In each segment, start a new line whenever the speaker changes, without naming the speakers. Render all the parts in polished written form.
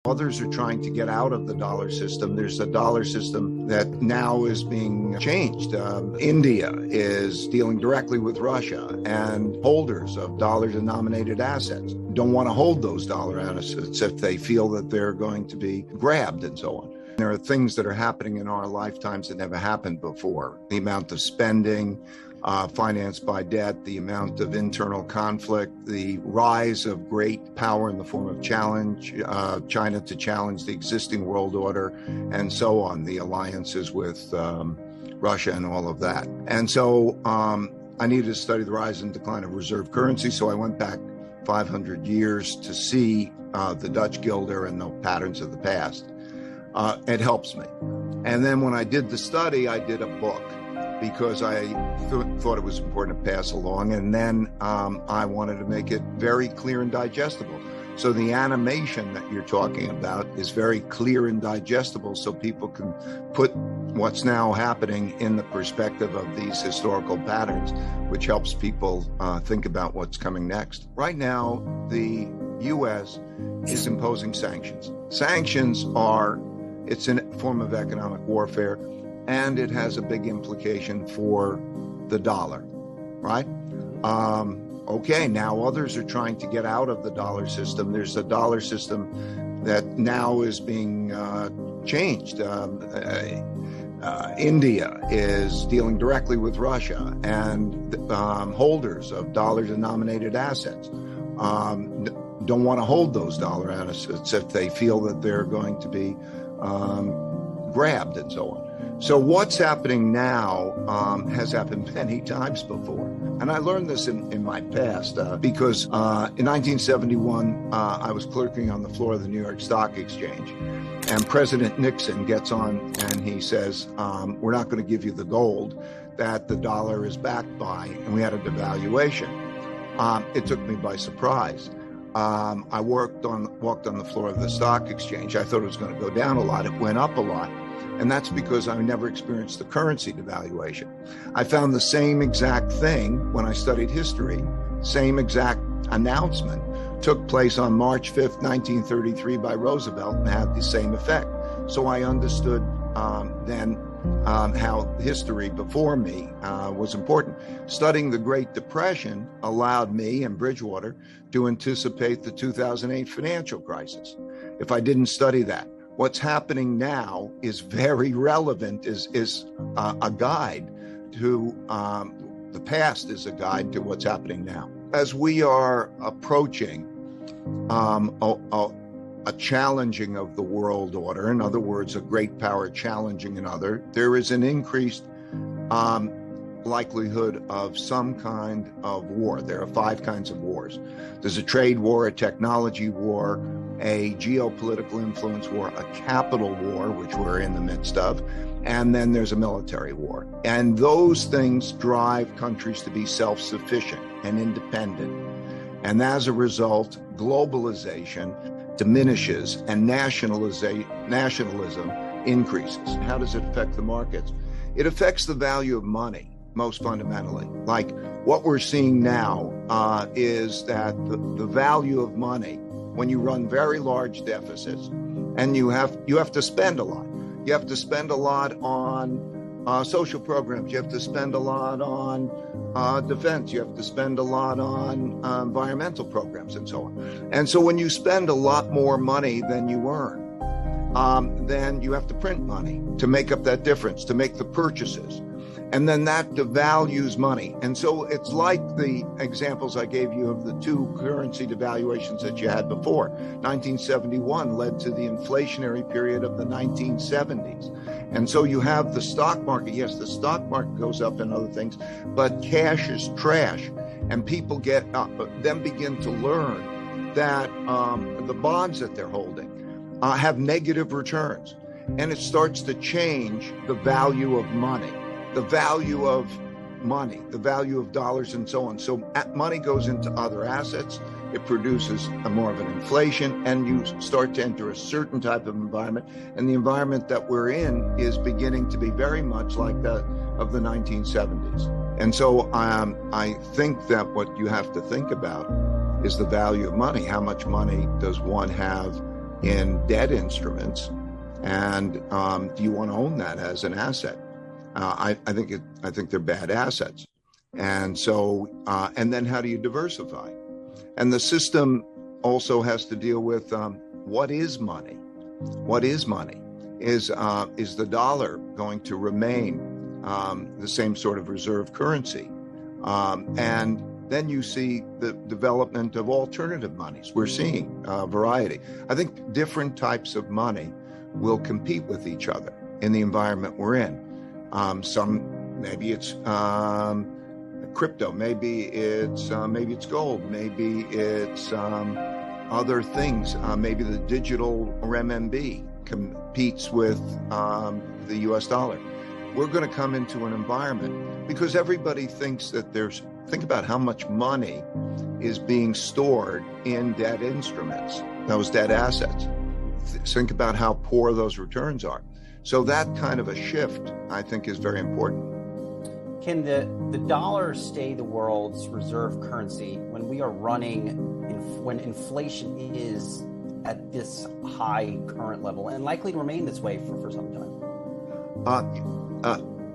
Others are trying to get out of the dollar system. There's a dollar system that now is being changed. India is dealing directly with Russia, and holders of dollar-denominated assets don't want to hold those dollar assets if they feel that they're going to be grabbed and so on. There are things that are happening in our lifetimes that never happened before. The amount of spending, financed by debt, the amount of internal conflict, the rise of great power in the form of China to challenge the existing world order, and so on, the alliances with Russia and all of that. And so I needed to study the rise and decline of reserve currency, so I went back 500 years to see the Dutch guilder and the patterns of the past. It helps me. And then when I did the study, I did a book, because I thought it was important to pass along. And then I wanted to make it very clear and digestible. So the animation that you're talking about is very clear and digestible, so people can put what's now happening in the perspective of these historical patterns, which helps people think about what's coming next. Right now, the U.S. is imposing sanctions. Sanctions it's a form of economic warfare, and it has a big implication for the dollar, right? Okay, now others are trying to get out of the dollar system. There's a dollar system that now is being changed. India is dealing directly with Russia, and holders of dollar-denominated assets don't want to hold those dollar assets if they feel that they're going to be grabbed and so on. So what's happening now has happened many times before. And I learned this in my past because in 1971, I was clerking on the floor of the New York Stock Exchange. And President Nixon gets on and he says, we're not going to give you the gold that the dollar is backed by. And we had a devaluation. It took me by surprise. I walked on the floor of the stock exchange. I thought it was going to go down a lot. It went up a lot. And that's because I never experienced the currency devaluation. I found the same exact thing when I studied history. Same exact announcement took place on March 5th, 1933 by Roosevelt and had the same effect. So I understood then how history before me was important. Studying the Great Depression allowed me and Bridgewater to anticipate the 2008 financial crisis. If I didn't study that, what's happening now is very relevant, is a guide to the past, is a guide to what's happening now. As we are approaching a challenging of the world order, in other words, a great power challenging another, there is an increased likelihood of some kind of war. There are 5 kinds of wars. There's a trade war, a technology war, a geopolitical influence war, a capital war, which we're in the midst of, and then there's a military war. And those things drive countries to be self-sufficient and independent. And as a result, globalization diminishes and nationalism increases. How does it affect the markets? It affects the value of money, most fundamentally. Like what we're seeing now is that the value of money, when you run very large deficits and you have to spend a lot. You have to spend a lot on social programs. You have to spend a lot on defense. You have to spend a lot on environmental programs and so on. And so when you spend a lot more money than you earn, then you have to print money to make up that difference, to make the purchases. And then that devalues money. And so it's like the examples I gave you of the 2 currency devaluations that you had before. 1971 led to the inflationary period of the 1970s. And so you have the stock market. Yes, the stock market goes up and other things, but cash is trash. And people then begin to learn that the bonds that they're holding have negative returns. And it starts to change the value of money. The value of money, the value of dollars and so on. So money goes into other assets. It produces more of an inflation, and you start to enter a certain type of environment. And the environment that we're in is beginning to be very much like that of the 1970s. And so I think that what you have to think about is the value of money. How much money does one have in debt instruments, and do you want to own that as an asset? I think they're bad assets, and so and then how do you diversify? And the system also has to deal with what is money? What is money? Is the dollar going to remain the same sort of reserve currency? And then you see the development of alternative monies. We're seeing a variety. I think different types of money will compete with each other in the environment we're in. Maybe it's crypto, maybe it's gold, maybe it's other things. Maybe the digital renminbi competes with the U.S. dollar. We're going to come into an environment because everybody thinks that think about how much money is being stored in debt instruments, those debt assets. Think about how poor those returns are. So that kind of a shift, I think, is very important.
Can the dollar stay the world's reserve currency when we are when inflation is at this high current level and likely to remain this way for some time?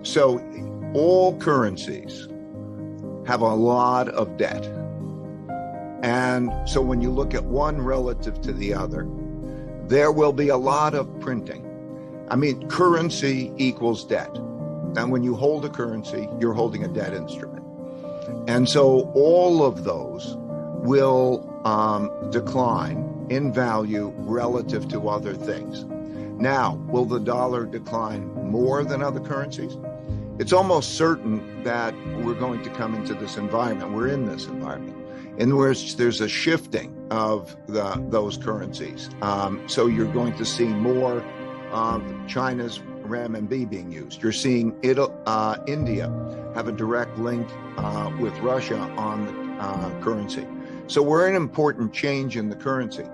So all currencies have a lot of debt. And so when you look at one relative to the other, there will be a lot of printing. I mean, currency equals debt. And when you hold a currency, you're holding a debt instrument. And so all of those will decline in value relative to other things. Now, will the dollar decline more than other currencies? It's almost certain that we're going to come into this environment. We're in this environment in which there's a shifting of those currencies. So you're going to see more of China's renminbi being used. You're seeing India have a direct link with Russia on the currency. So we're in an important change in the currency.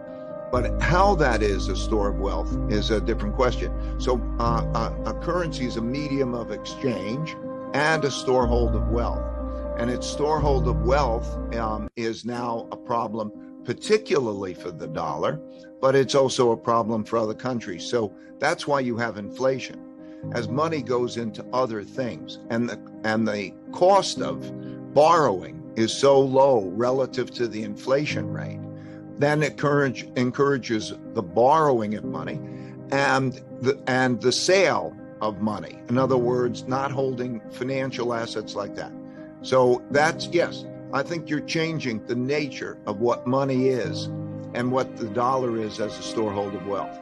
But how that is a store of wealth is a different question. So a currency is a medium of exchange and a storehold of wealth. And its storehold of wealth is now a problem, particularly for the dollar, but it's also a problem for other countries. So that's why you have inflation. As money goes into other things and the cost of borrowing is so low relative to the inflation rate, then it encourages the borrowing of money and the sale of money. In other words, not holding financial assets like that. So yes, I think you're changing the nature of what money is and what the dollar is as a storehold of wealth.